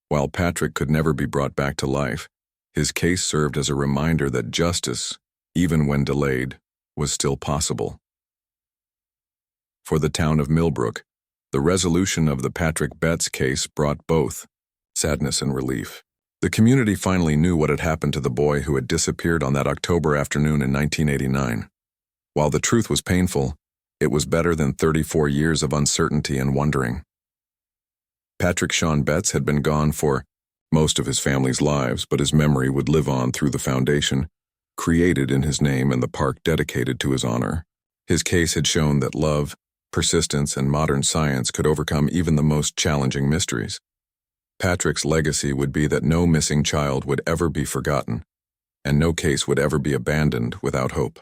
While Patrick could never be brought back to life, his case served as a reminder that justice, even when delayed, was still possible. For the town of Millbrook, the resolution of the Patrick Betz case brought both sadness and relief. The community finally knew what had happened to the boy who had disappeared on that October afternoon in 1989. While the truth was painful, it was better than 34 years of uncertainty and wondering. Shawn Betz had been gone for most of his family's lives, but his memory would live on through the foundation created in his name and the park dedicated to his honor. His case had shown that love, persistence, and modern science could overcome even the most challenging mysteries. Patrick's legacy would be that no missing child would ever be forgotten, and no case would ever be abandoned without hope.